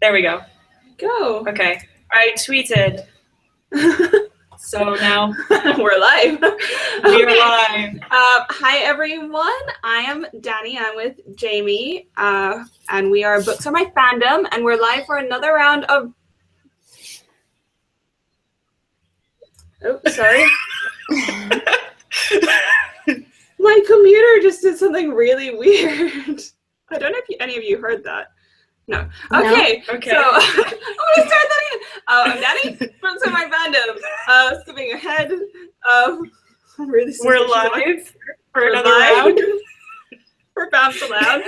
There we go. Go. Okay. I tweeted. So now we're live. We are live. Hi, everyone. I am Dani. I'm with Jamie. And we are Books Are My Fandom. And we're live for another round of... Oh, sorry. My computer just did something really weird. I don't know if any of you heard that. No. Okay. No? Okay. So I'm going to start that again. I'm Dani. Books Are My Fandom. Skipping ahead. We're live for another round. For BAMFs Aloud.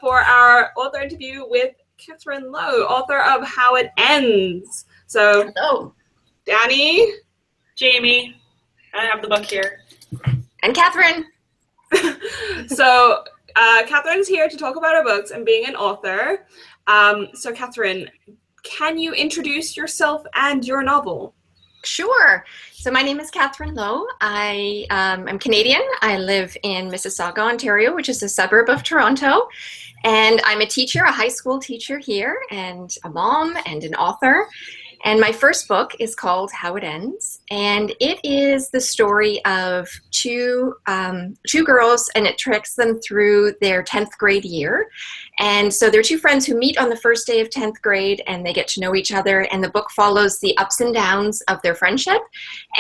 For our author interview with Catherine Lowe, author of How It Ends. So, hello. Dani. Jamie. I have the book here. And Catherine. So, Catherine's here to talk about her books and being an author. So, Catherine, can you introduce yourself and your novel? Sure. So my name is Catherine Lowe. I am Canadian. I live in Mississauga, Ontario, which is a suburb of Toronto. And I'm a teacher, a high school teacher here, and a mom and an author. And my first book is called How It Ends, and it is the story of two girls, and it tracks them through their 10th grade year. And so they're two friends who meet on the first day of 10th grade, and they get to know each other, and the book follows the ups and downs of their friendship,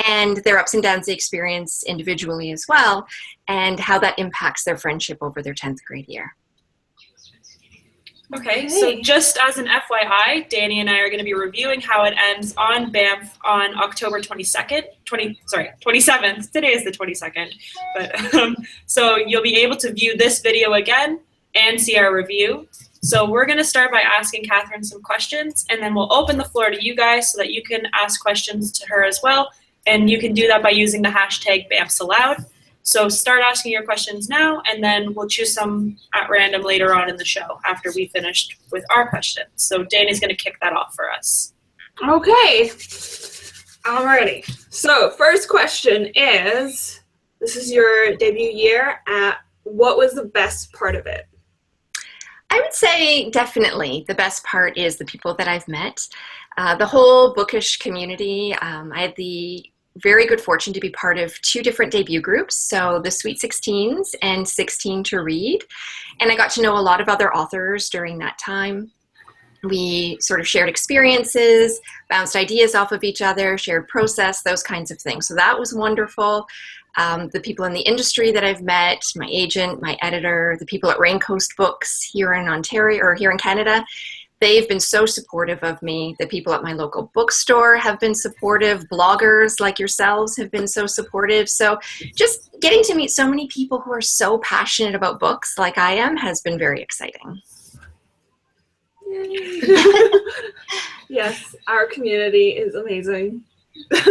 and their ups and downs they experience individually as well, and how that impacts their friendship over their 10th grade year. Okay, so just as an FYI, Dani and I are going to be reviewing How It Ends on BAMF on October 27th. Today is the 22nd. But so you'll be able to view this video again and see our review. So we're going to start by asking Catherine some questions, and then we'll open the floor to you guys so that you can ask questions to her as well. And you can do that by using the hashtag BAMFs Aloud. So start asking your questions now, and then we'll choose some at random later on in the show after we finished with our questions. So Dani's going to kick that off for us. Okay. Alrighty. So first question is, this is your debut year. What was the best part of it? I would say definitely the best part is the people that I've met. The whole bookish community. I had the very good fortune to be part of two different debut groups, so the Sweet 16s and 16 to Read, and I got to know a lot of other authors during that time. We sort of shared experiences, bounced ideas off of each other, shared process, those kinds of things, so that was wonderful. The people in the industry that I've met, my agent, my editor, the people at Raincoast Books here in Ontario, or here in Canada, they've been so supportive of me. The people at my local bookstore have been supportive. Bloggers like yourselves have been so supportive. So just getting to meet so many people who are so passionate about books like I am has been very exciting. Yes, our community is amazing.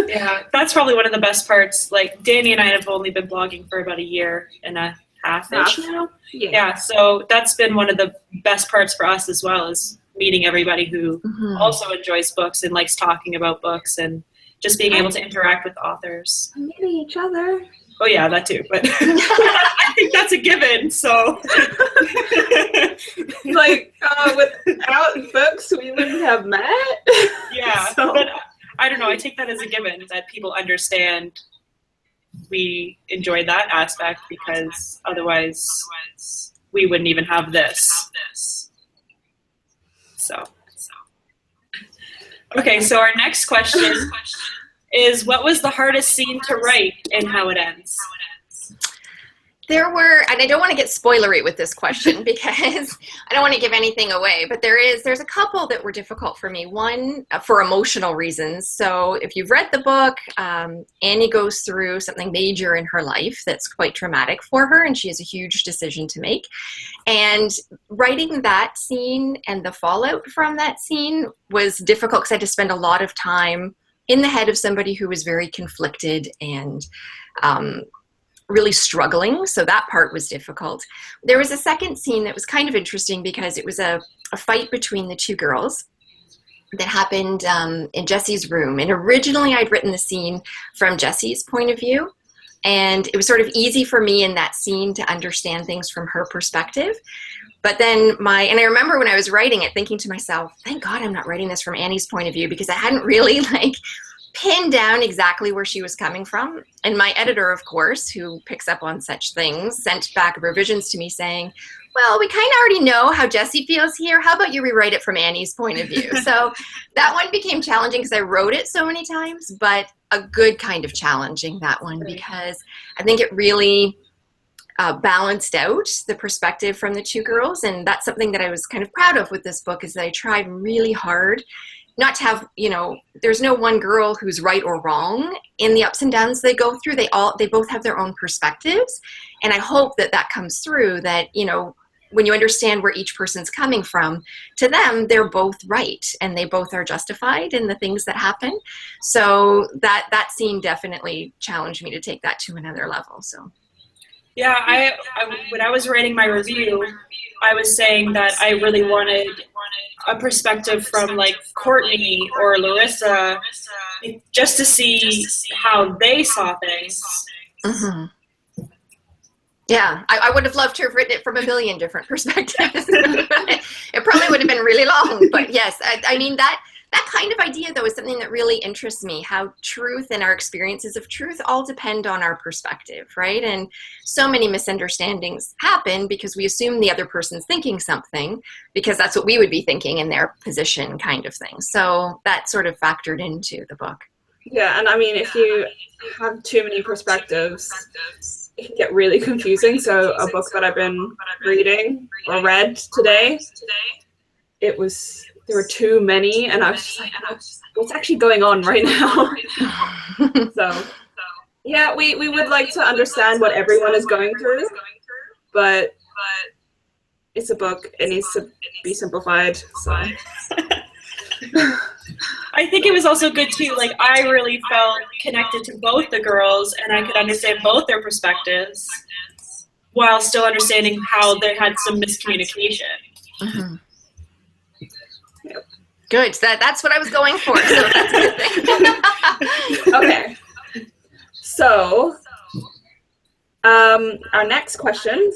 Yeah, that's probably one of the best parts. Like, Dani and I have only been blogging for about a year and a half-ish now. Yeah, so that's been one of the best parts for us as well, is meeting everybody who also enjoys books and likes talking about books and just being able to interact with authors. And meeting each other. Oh yeah, that too, but I think that's a given, so. Like, without books, we wouldn't have met. Yeah, so. But I don't know, I take that as a given, that people understand we enjoy that aspect, because otherwise we wouldn't even have this. So. Okay, so our next question is, what was the hardest scene to write in How It Ends? There were, and I don't want to get spoilery with this question because I don't want to give anything away, but there's a couple that were difficult for me. One, for emotional reasons. So if you've read the book, Annie goes through something major in her life that's quite traumatic for her, and she has a huge decision to make. And writing that scene and the fallout from that scene was difficult because I had to spend a lot of time in the head of somebody who was very conflicted and really struggling, so that part was difficult. There was a second scene that was kind of interesting because it was a fight between the two girls that happened in Jessie's room, and originally I'd written the scene from Jessie's point of view, and it was sort of easy for me in that scene to understand things from her perspective. But then and I remember when I was writing it, thinking to myself, thank God I'm not writing this from Annie's point of view, because I hadn't really like pinned down exactly where she was coming from. And my editor, of course, who picks up on such things, sent back revisions to me saying, well, we kind of already know how Jessie feels here. How about you rewrite it from Annie's point of view? So that one became challenging because I wrote it so many times, but a good kind of challenging, that one, because I think it really balanced out the perspective from the two girls. And that's something that I was kind of proud of with this book, is that I tried really hard not to have, there's no one girl who's right or wrong in the ups and downs they go through. They both have their own perspectives. And I hope that that comes through, that, when you understand where each person's coming from, to them, they're both right and they both are justified in the things that happen. So that scene definitely challenged me to take that to another level. So. Yeah, I when I was writing my review, I was saying that I really wanted a perspective from like Courtney or Larissa, just to see how they saw things. Mm-hmm. Yeah, I would have loved to have written it from a billion different perspectives. It probably would have been really long, but yes, I mean, that kind of idea, though, is something that really interests me, how truth and our experiences of truth all depend on our perspective, right? And so many misunderstandings happen because we assume the other person's thinking something because that's what we would be thinking in their position, kind of thing. So that sort of factored into the book. Yeah, and I mean, if you have too many perspectives, it can get really confusing. So a book that I've been reading or read today, there were too many, and I was just like, what's actually going on right now? So yeah, we would like to understand what everyone is going through, but it's a book. It needs to be simplified. So I think it was also good too. Like, I really felt connected to both the girls, and I could understand both their perspectives while still understanding how they had some miscommunication. Mm-hmm. Good. That's what I was going for. So that's a good thing. Okay. So, our next question,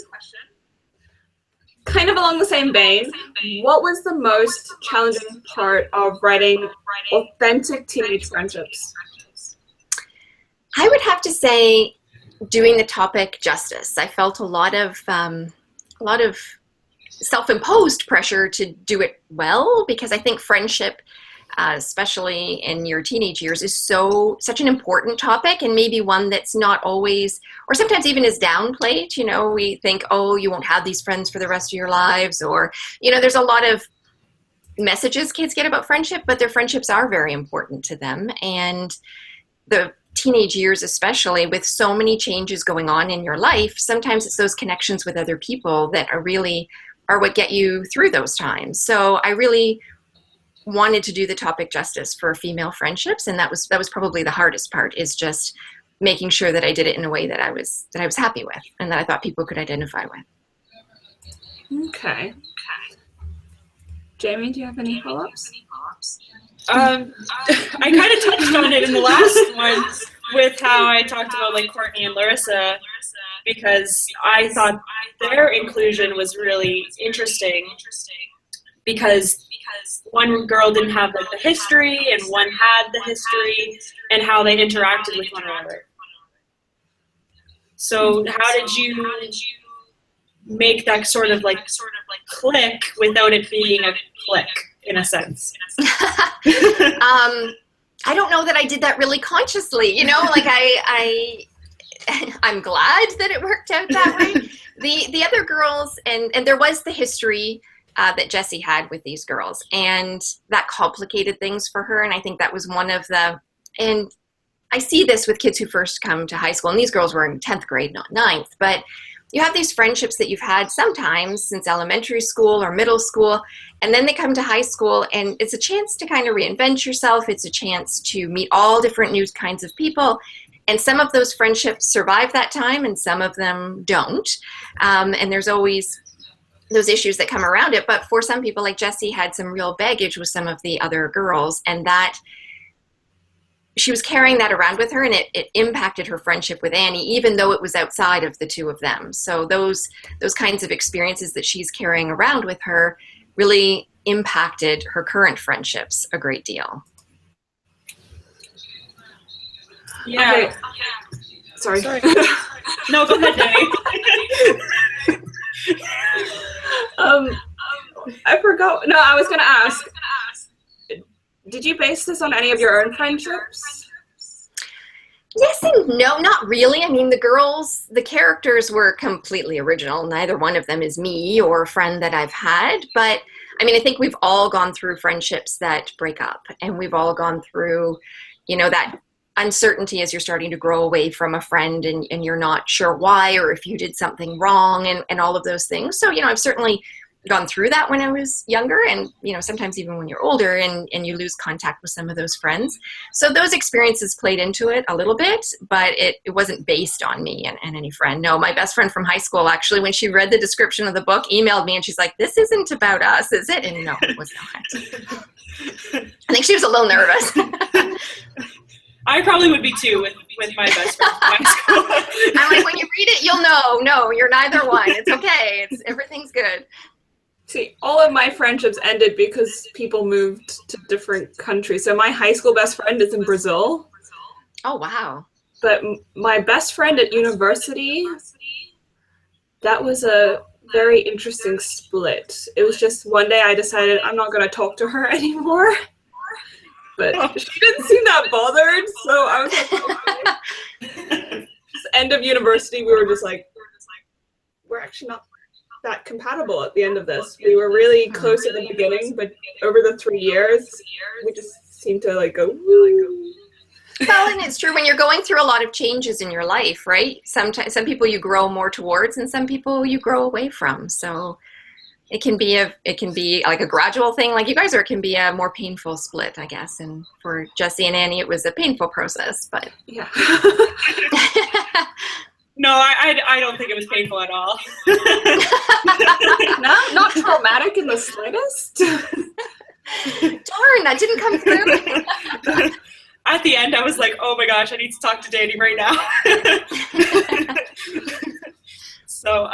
kind of along the same vein, what was the most challenging part of writing authentic teenage friendships? I would have to say doing the topic justice. I felt a lot of self-imposed pressure to do it well, because I think friendship, especially in your teenage years, is such an important topic, and maybe one that's not always, or sometimes even is downplayed. We think, oh, you won't have these friends for the rest of your lives, or there's a lot of messages kids get about friendship, but their friendships are very important to them. And the teenage years, especially with so many changes going on in your life, sometimes it's those connections with other people that are what get you through those times. So I really wanted to do the topic justice for female friendships, and that was probably the hardest part, is just making sure that I did it in a way that I was happy with and that I thought people could identify with. Okay. Jamie, do you have any follow-ups? I kind of touched on it in the last one with how I talked about like Courtney and Larissa, because I thought their inclusion was really interesting, because one girl didn't have like the history and one had the history, and how they interacted with one another. So how did you make that sort of like click without it being a click, in a sense? I don't know that I did that really consciously, like I'm glad that it worked out that way. The other girls, and there was the history that Jessie had with these girls, and that complicated things for her. And I think that was one of and I see this with kids who first come to high school, and these girls were in 10th grade, not 9th, but you have these friendships that you've had sometimes since elementary school or middle school, and then they come to high school, and it's a chance to kind of reinvent yourself. It's a chance to meet all different new kinds of people, and some of those friendships survive that time, and some of them don't. And there's always those issues that come around it. But for some people, like Jessie had some real baggage with some of the other girls, and that she was carrying that around with her, and it impacted her friendship with Annie, even though it was outside of the two of them. So those kinds of experiences that she's carrying around with her really impacted her current friendships a great deal. Yeah. Okay. Sorry. No, go ahead, Dani. I forgot. No, I was going to ask. Did you base this on any of your own friendships? Yes and no, not really. I mean, the characters were completely original. Neither one of them is me or a friend that I've had. But I mean, I think we've all gone through friendships that break up, and we've all gone through, that uncertainty as you're starting to grow away from a friend and you're not sure why, or if you did something wrong, and all of those things. So, I've certainly gone through that when I was younger, and sometimes even when you're older and you lose contact with some of those friends. So those experiences played into it a little bit, but it wasn't based on me and any friend. No, my best friend from high school, actually, when she read the description of the book, emailed me and she's like, "This isn't about us, is it?" And no, it was not. I think she was a little nervous. I probably would be too with my best friend from high school. I'm like, when you read it, you'll know. No, you're neither one. It's okay. Everything's good. See, all of my friendships ended because people moved to different countries. So my high school best friend is in Brazil. Oh, wow. But my best friend at university, that was a very interesting split. It was just one day I decided I'm not going to talk to her anymore. But she didn't seem that bothered, so I was like, okay. Just end of university, we were just like, we're actually not that compatible at the end of this. We were really close at the beginning, but over the 3 years, we just seemed to like go, woo. Well, and it's true when you're going through a lot of changes in your life, right? Some people you grow more towards, and some people you grow away from. So it can be like a gradual thing, like you guys, or it can be a more painful split, I guess. And for Jessie and Annie, it was a painful process, but yeah. No, I don't think it was painful at all. Not traumatic in the slightest. Darn, that didn't come through. At the end, I was like, oh my gosh, I need to talk to Dani right now. So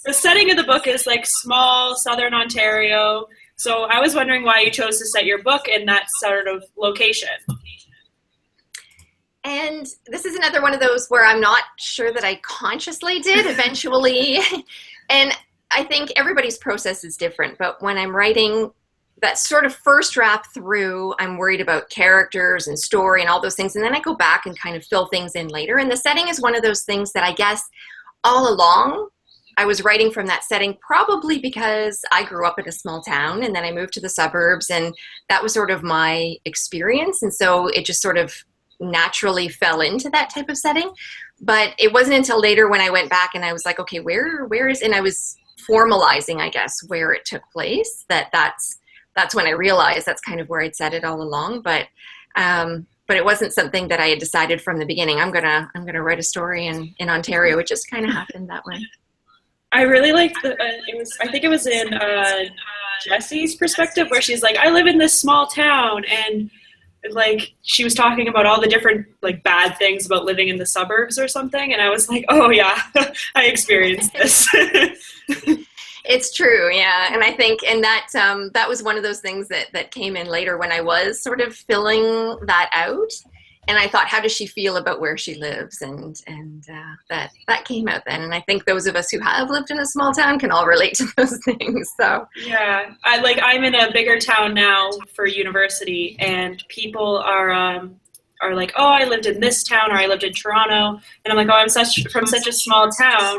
the setting of the book is like small southern Ontario. So I was wondering why you chose to set your book in that sort of location. And this is another one of those where I'm not sure that I consciously did eventually. And I think everybody's process is different. But when I'm writing that sort of first draft through, I'm worried about characters and story and all those things. And then I go back and kind of fill things in later. And the setting is one of those things that I guess all along I was writing from that setting, probably because I grew up in a small town and then I moved to the suburbs, and that was sort of my experience. And so it just sort of naturally fell into that type of setting. But it wasn't until later when I went back and I was like, okay, where is, and I was formalizing, I guess, where it took place, that's when I realized that's kind of where I'd set it all along. But it wasn't something that I had decided from the beginning. I'm gonna write a story in Ontario. It just kind of happened that way. I really liked I think it was in Jessie's perspective, where she's like, I live in this small town, and like she was talking about all the different like bad things about living in the suburbs or something, and I was like, oh yeah, I experienced this. It's true, yeah. And I think, and that was one of those things that came in later when I was sort of filling that out. And I thought, how does she feel about where she lives? And that came out then. And I think those of us who have lived in a small town can all relate to those things. So yeah, I'm in a bigger town now for university, and people are like, oh, I lived in this town, or I lived in Toronto, and I'm like, oh, I'm from such a small town,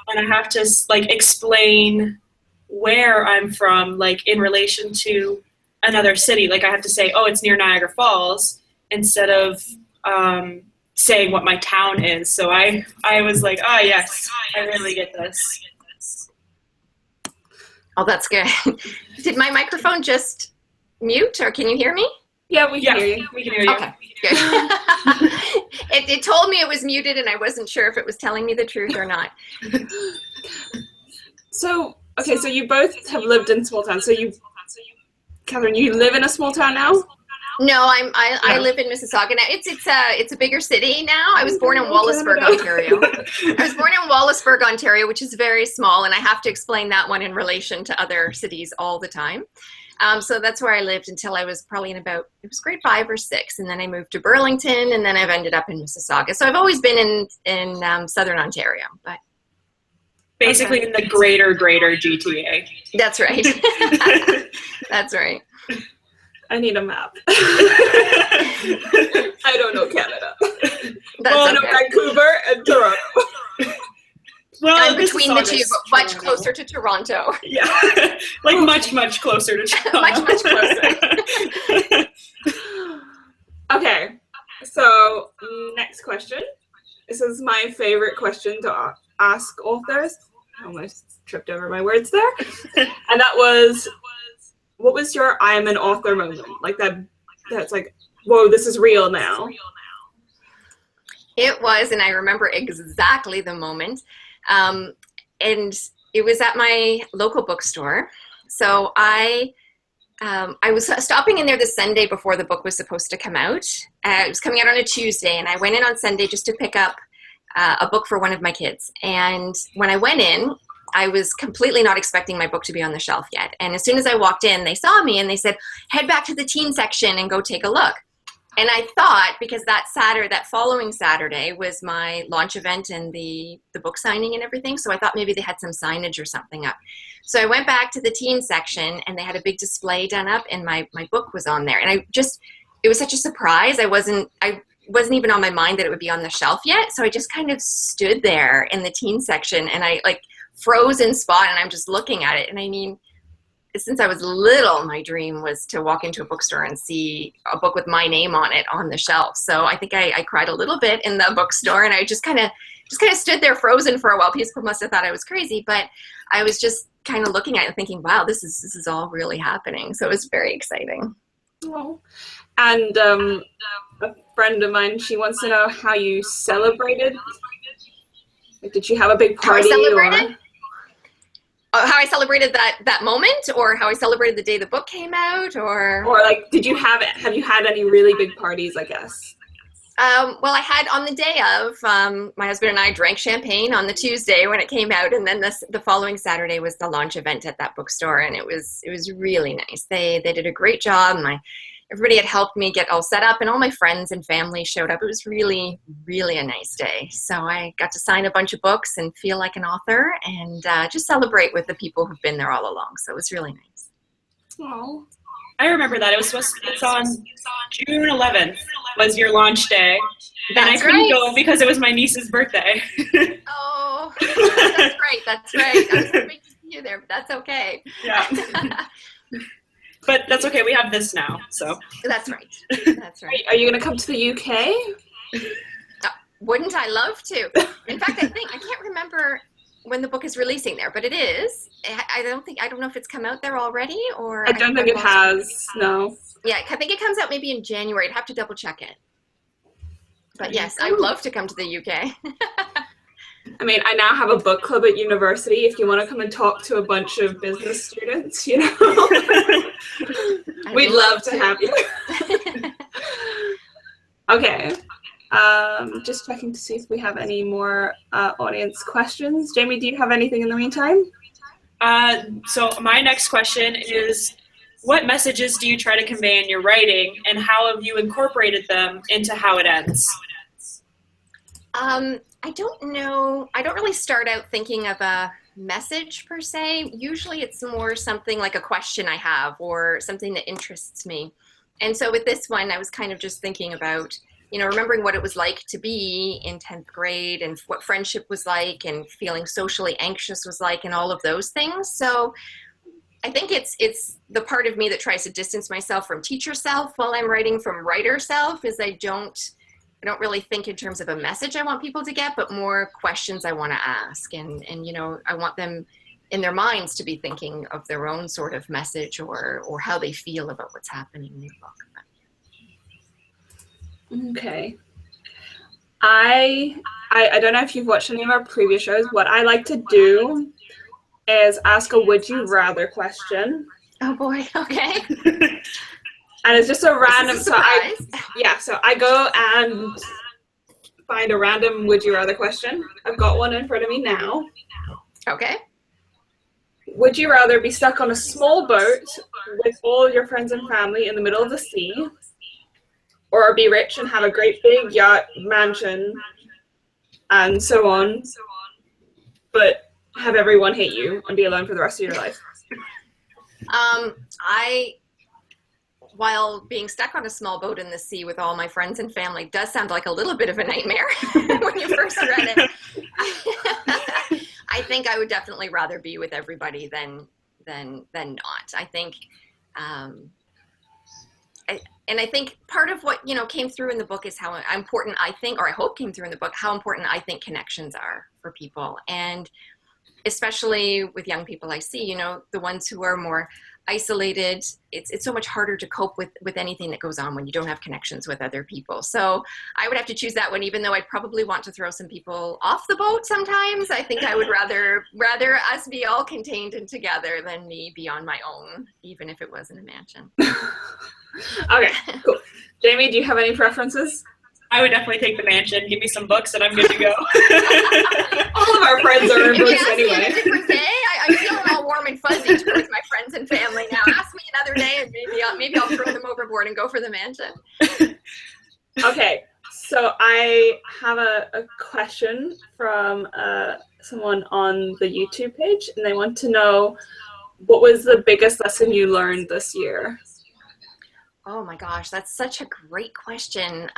and I have to like explain where I'm from, like in relation to another city. Like I have to say, oh, it's near Niagara Falls, instead of saying what my town is. So I was like, oh yes, I really get this. Oh, that's good. Did my microphone just mute, or can you hear me? Yeah, we can hear you. We can hear you. Okay, good. It told me it was muted, and I wasn't sure if it was telling me the truth or not. So you both have lived in small towns. So Catherine, you live in a small town now? No, I live in Mississauga now. It's a bigger city now. I was born in Wallaceburg, Ontario. I was born in Wallaceburg, Ontario, which is very small, and I have to explain that one in relation to other cities all the time. So that's where I lived until I was probably it was grade 5 or 6, and then I moved to Burlington, and then I've ended up in Mississauga. So I've always been in Southern Ontario, but basically in the greater GTA. That's right. That's right. I need a map. I don't know Canada. That's okay. Vancouver and Toronto. Well, I'm between the two, but much closer to Toronto. Yeah, like much closer to Toronto. much closer. Okay, so next question. This is my favorite question to ask authors. I almost tripped over my words there. And that was, what was your I am an author moment? Like that's like, whoa, this is real now. It was, and I remember exactly the moment. And it was at my local bookstore. So I was stopping in there the Sunday before the book was supposed to come out. It was coming out on a Tuesday, and I went in on Sunday just to pick up a book for one of my kids. And when I went in, I was completely not expecting my book to be on the shelf yet. And as soon as I walked in, they saw me and they said, head back to the teen section and go take a look. And I thought, because that following Saturday was my launch event and the book signing and everything, so I thought maybe they had some signage or something up. So I went back to the teen section, and they had a big display done up, and my book was on there. And it was such a surprise. I wasn't even on my mind that it would be on the shelf yet, so I just kind of stood there in the teen section, and I froze in spot, and I'm just looking at it. And I mean, since I was little, my dream was to walk into a bookstore and see a book with my name on it on the shelf. So I think I cried a little bit in the bookstore, and I just kind of stood there frozen for a while. People must have thought I was crazy, but I was just kind of looking at it thinking, wow, this is all really happening. So it was very exciting. Oh. And a friend of mine, she wants to know how you celebrated. Like, did you have a big party? How I celebrated? How I celebrated that moment, or how I celebrated the day the book came out, or like, have you had any really big parties, I guess? Well, I had on the day of, my husband and I drank champagne on the Tuesday when it came out, and then the following Saturday was the launch event at that bookstore, and it was really nice. They did a great job. Everybody had helped me get all set up, and all my friends and family showed up. It was really, really a nice day. So I got to sign a bunch of books and feel like an author, and just celebrate with the people who've been there all along. So it was really nice. Oh, I remember that. It's on June 11th was your launch day. And I couldn't go because it was my niece's birthday. Oh, that's right. That's right. I was hoping to see you there, but that's okay. Yeah. But that's okay. We have this now, so. That's right. That's right. Are you going to come to the UK? Wouldn't I love to? In fact, I can't remember when the book is releasing there, but it is. I don't know if it's come out there already, or. I don't think it has, no. Yeah, I think it comes out maybe in January. I'd have to double check it. But yes, I would love to come to the UK. I mean, I now have a book club at university. If you want to come and talk to a bunch of business students, we'd love to have you. Okay. Just checking to see if we have any more audience questions. Jamie, do you have anything in the meantime? So my next question is, what messages do you try to convey in your writing, and how have you incorporated them into how it ends? I don't know. I don't really start out thinking of a message per se. Usually it's more something like a question I have or something that interests me. And so with this one, I was kind of just thinking about, remembering what it was like to be in 10th grade and what friendship was like and feeling socially anxious was like and all of those things. So I think it's the part of me that tries to distance myself from teacher self while I'm writing from writer self, is I don't really think in terms of a message I want people to get, but more questions I want to ask. And I want them in their minds to be thinking of their own sort of message or how they feel about what's happening in the book. Okay. I don't know if you've watched any of our previous shows. What I like to do is ask a would you rather question. Oh boy, okay. And it's just a random, This is a surprise. So I go and find a random would you rather question. I've got one in front of me now. Okay. Would you rather be stuck on a small boat with all your friends and family in the middle of the sea, or be rich and have a great big yacht, mansion, and so on, but have everyone hate you and be alone for the rest of your life? While being stuck on a small boat in the sea with all my friends and family does sound like a little bit of a nightmare when you first read it, I think I would definitely rather be with everybody than not. I think, and I think part of what came through in the book is how important I think, or I hope came through in the book, how important I think connections are for people, and especially with young people I see, the ones who are more isolated, it's so much harder to cope with anything that goes on when you don't have connections with other people. So I would have to choose that one, even though I'd probably want to throw some people off the boat sometimes. I think I would rather us be all contained and together than me be on my own, even if it was in a mansion. Okay, cool. Jamie, do you have any preferences? I would definitely take the mansion. Give me some books and I'm good to go. All of our friends are in books anyway. If you ask me a different day, I'm feeling all warm and fuzzy towards my friends and family now. Ask me another day and maybe I'll throw them overboard and go for the mansion. Okay, so I have a question from someone on the YouTube page, and they want to know, what was the biggest lesson you learned this year? Oh my gosh, that's such a great question.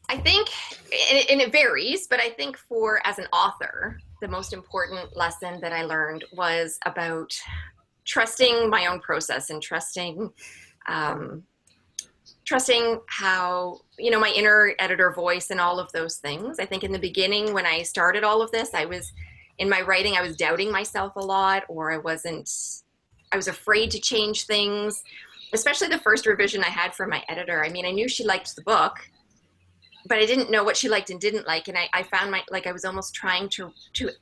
I think, and it varies, but I think as an author, the most important lesson that I learned was about trusting my own process and trusting how, my inner editor voice and all of those things. I think in the beginning, when I started all of this, in my writing, I was doubting myself a lot, or I was afraid to change things, especially the first revision I had from my editor. I mean, I knew she liked the book, but I didn't know what she liked and didn't like. And I found I was almost trying to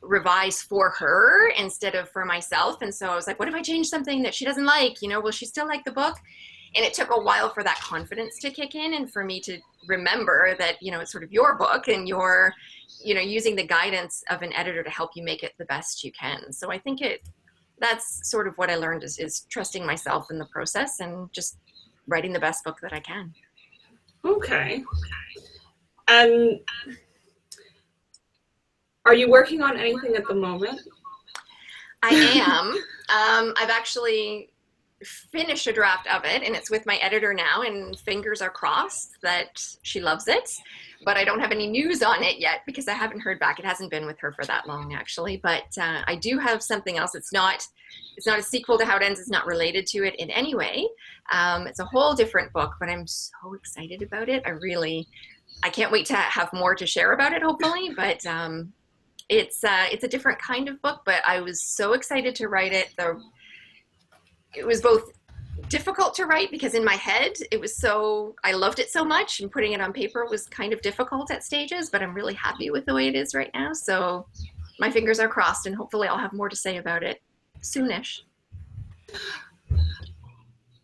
revise for her instead of for myself. And so I was like, what if I change something that she doesn't like? Will she still like the book? And it took a while for that confidence to kick in and for me to remember that, it's sort of your book and you're, using the guidance of an editor to help you make it the best you can. So I think that's sort of what I learned is trusting myself in the process and just writing the best book that I can. Okay. And are you working on anything at the moment? I am. I've actually finished a draft of it, and it's with my editor now, and fingers are crossed that she loves it. But I don't have any news on it yet because I haven't heard back. It hasn't been with her for that long, actually. But I do have something else. It's not a sequel to How It Ends. It's not related to it in any way. It's a whole different book, but I'm so excited about it. I can't wait to have more to share about it, hopefully. But it's a different kind of book, but I was so excited to write it. It was both difficult to write because in my head I loved it so much, and putting it on paper was kind of difficult at stages, but I'm really happy with the way it is right now. So my fingers are crossed, and hopefully I'll have more to say about it soonish.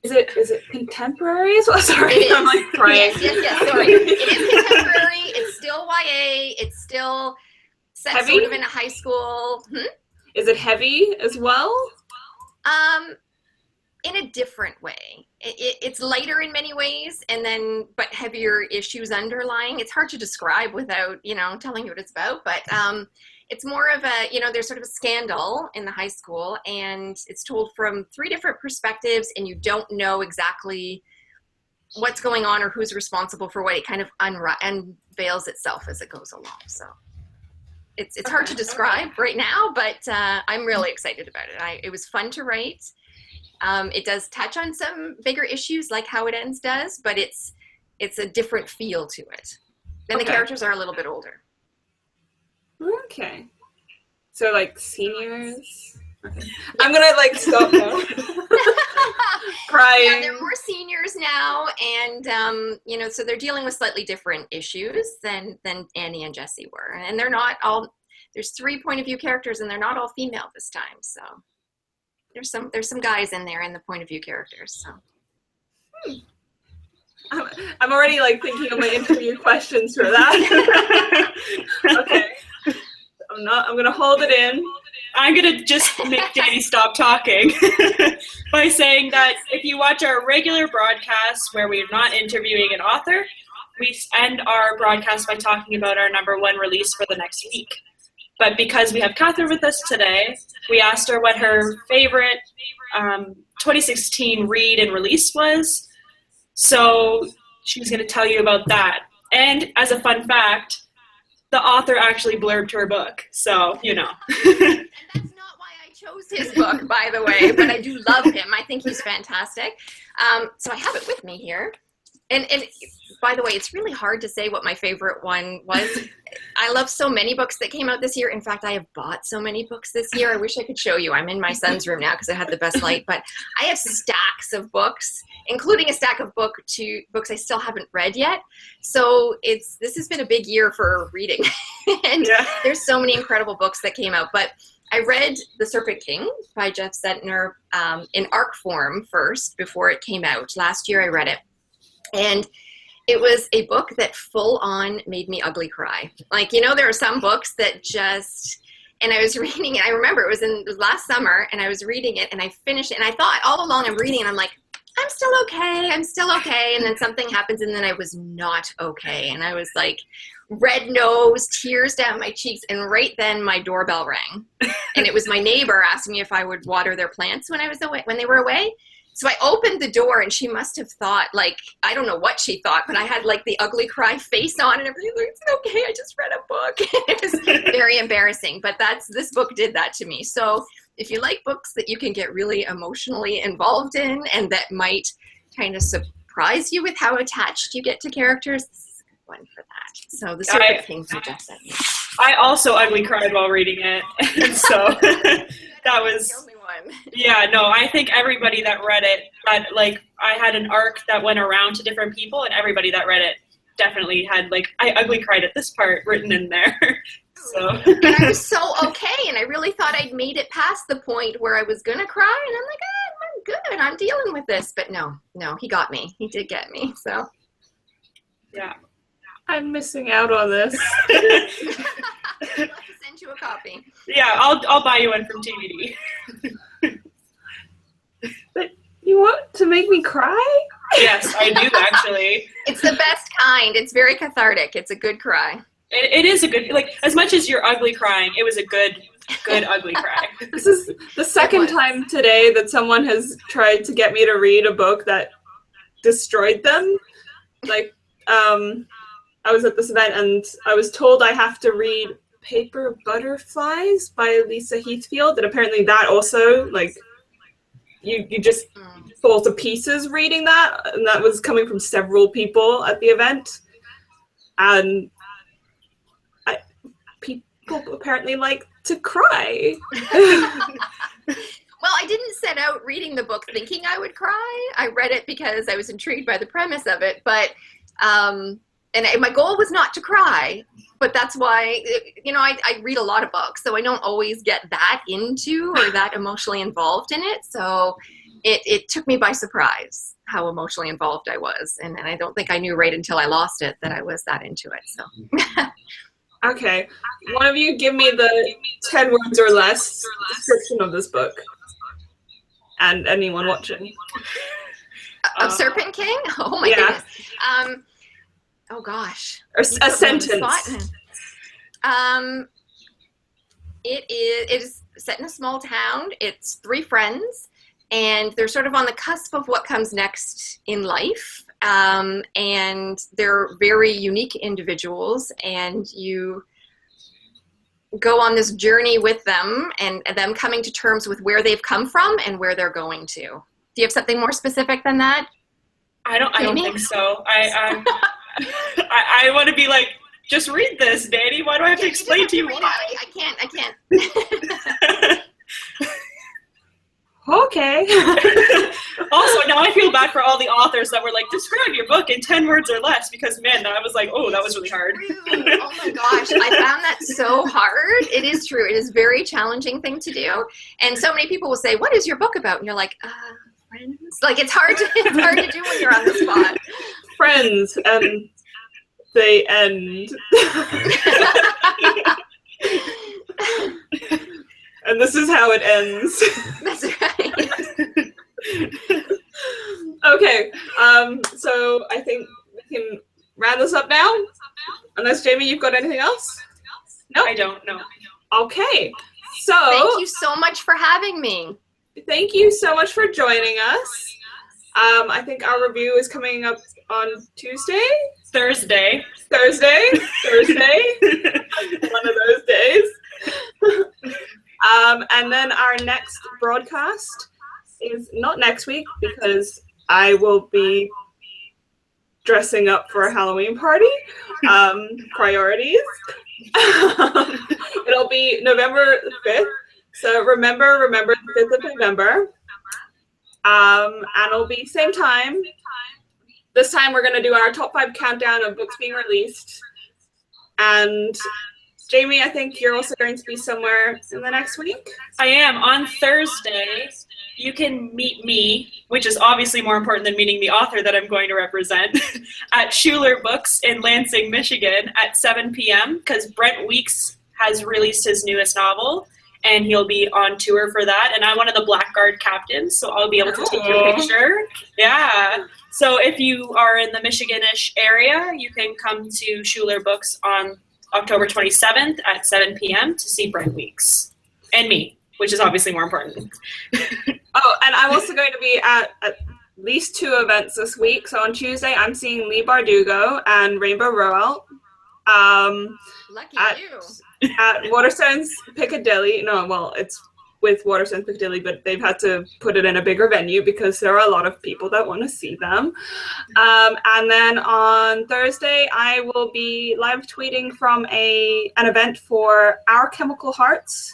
Is it contemporary? Sorry, I'm like crying. Yes, sorry. It is contemporary. It's still YA. It's still set heavy? Sort of in a high school. Is it heavy as well? In a different way. It's lighter in many ways, but heavier issues underlying. It's hard to describe without, telling you what it's about, but it's more of there's sort of a scandal in the high school, and it's told from 3 different perspectives, and you don't know exactly what's going on or who's responsible for what. It kind of unveils itself as it goes along. So it's hard to describe right now, but I'm really excited about it. It was fun to write. It does touch on some bigger issues like How It Ends does, but it's a different feel to it. And the characters are a little bit older. Okay. So like seniors? Okay. I'm gonna stop now. Crying. Yeah, they're more seniors now, and so they're dealing with slightly different issues than Annie and Jesse were. And they're not all, there's 3 point of view characters, and they're not all female this time, so. There's some guys in there in the point of view characters. So I'm already like thinking of my interview questions for that. Okay. I'm gonna hold it in. I'm gonna just make Dani stop talking by saying that if you watch our regular broadcasts where we're not interviewing an author, we end our broadcast by talking about our #1 release for the next week. But because we have Catherine with us today, we asked her what her favorite 2016 read and release was. So she's going to tell you about that. And as a fun fact, the author actually blurbed her book. So, you know. And that's not why I chose his book, by the way, but I do love him. I think he's fantastic. So I have it with me here. And by the way, it's really hard to say what my favorite one was. I love so many books that came out this year. In fact, I have bought so many books this year. I wish I could show you. I'm in my son's room now because I had the best light. But I have stacks of books, including a stack of books I still haven't read yet. So this has been a big year for reading. And there's so many incredible books that came out. But I read The Serpent King by Jeff Sentner in ARC form first before it came out. Last year I read it. And it was a book that full on made me ugly cry. Like, you know, there are some books that just, and I was reading it. I remember it was last summer and I was reading it and I finished it. And I thought all along I'm reading and I'm like, I'm still okay. And then something happens and then I was not okay. And I was like red nose, tears down my cheeks. And right then my doorbell rang. And it was my neighbor asking me if I would water their plants when they were away. So I opened the door and she must have thought, like, I don't know what she thought, but I had like the ugly cry face on and everything. Like, it's okay, I just read a book. It was very embarrassing, but this book did that to me. So if you like books that you can get really emotionally involved in and that might kind of surprise you with how attached you get to characters, this is a good one for that. So The Serpent King by Jeff Sentner. I also ugly cried while reading it. And so that was... Yeah, no, I think everybody that read it, I had an arc that went around to different people, and everybody that read it definitely had, like, I ugly cried at this part written in there. So. And I was so okay, and I really thought I'd made it past the point where I was going to cry, and I'm like, I'm good, I'm dealing with this. But no, he got me. He did get me, so. Yeah. I'm missing out on this. I'll have to send you a copy. Yeah, I'll buy you one from TBD. But you want to make me cry? Yes, I do actually. It's the best kind. It's very cathartic. It's a good cry. It is a good, like, as much as you're ugly crying, it was a good ugly cry. This is the second time today that someone has tried to get me to read a book that destroyed them. Like, I was at this event and I was told I have to read Paper Butterflies by Lisa Heathfield, and apparently that also, like, you just fall to pieces reading that, and that was coming from several people at the event. And people apparently like to cry. Well, I didn't set out reading the book thinking I would cry. I read it because I was intrigued by the premise of it, but and my goal was not to cry, but that's why, you know, I read a lot of books, so I don't always get that into or that emotionally involved in it. So it took me by surprise how emotionally involved I was. And I don't think I knew right until I lost it that I was that into it. So. Okay. One of you give me the 10 words or less description of this book. And anyone watching. Of Serpent King? Oh my goodness. Oh gosh. Or a sentence. It is set in a small town. It's 3 friends, and they're sort of on the cusp of what comes next in life. And they're very unique individuals, and you go on this journey with them and them coming to terms with where they've come from and where they're going to. Do you have something more specific than that? I don't think so. I want to be like, just read this, Dani. Why do I have to explain to you why? I can't. Okay. Also, now I feel bad for all the authors that were like, describe your book in 10 words or less, because, man, I was like, oh, that was really hard. Oh my gosh, I found that so hard. It is true. It is a very challenging thing to do. And so many people will say, what is your book about? And you're like, friends. Like, it's hard to do when you're on the spot. friends, and they end. And this is how it ends. That's right. Okay, so I think we can round this up now. Unless, Jamie, you've got anything else? No, I don't know. Okay, so Thank you so much for having me. thank you so much for joining us. I think our review is coming up on Tuesday? Thursday. Thursday? One of those days. And then our next broadcast is not next week because I will be dressing up for a Halloween party. Priorities. It'll be November 5th. So remember the 5th of November. And it'll be same time. This time we're going to do our top 5 countdown of books being released. And Jamie, I think you're also going to be somewhere in the next week. I am. On Thursday, you can meet me, which is obviously more important than meeting the author that I'm going to represent, at Schuler Books in Lansing, Michigan at 7 p.m. because Brent Weeks has released his newest novel, and he'll be on tour for that. And I'm one of the Blackguard captains, so I'll be able to take your picture. Yeah. So if you are in the Michigan-ish area, you can come to Schuler Books on October 27th at 7 p.m. to see Brent Weeks. And me, which is obviously more important. Oh, and I'm also going to be at least 2 events this week. So on Tuesday, I'm seeing Lee Bardugo and Rainbow Rowell. Lucky you. At Waterstones Piccadilly. No, well, it's with Waterstones Piccadilly, but they've had to put it in a bigger venue because there are a lot of people that want to see them. And then on Thursday, I will be live tweeting from an event for Our Chemical Hearts.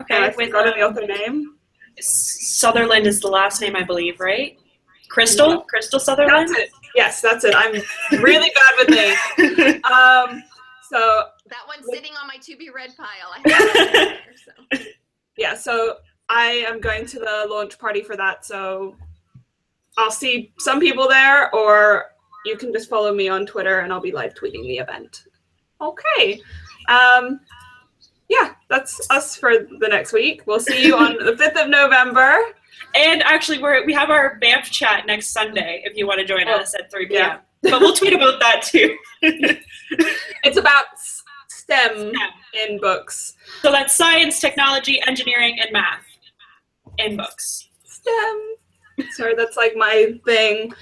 Okay, I forgot the author name. Sutherland is the last name, I believe, right? Crystal? Yeah. Crystal Sutherland? That's it. Yes, that's it. I'm really bad with names. So That one's sitting on my to be read pile. I have it there, so. yeah, so I am going to the launch party for that. So I'll see some people there, or you can just follow me on Twitter and I'll be live tweeting the event. Okay. Yeah, that's us for the next week. We'll see you on the 5th of November. And actually, we have our BAMF chat next Sunday if you want to join us at 3 p.m. Yeah. But we'll tweet about that too. It's about STEM in books. So that's science, technology, engineering, and math in books. STEM. Sorry, that's like my thing.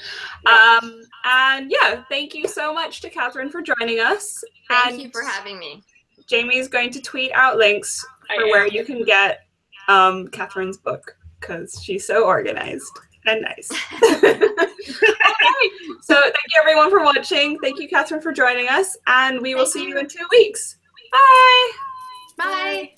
And yeah, thank you so much to Catherine for joining us. Thank you for having me. Jamie's going to tweet out links for where you can get Catherine's book because she's so organized and nice. Okay. So thank you everyone for watching. Thank you, Catherine, for joining us, and we will see you in 2 weeks. Bye. Bye.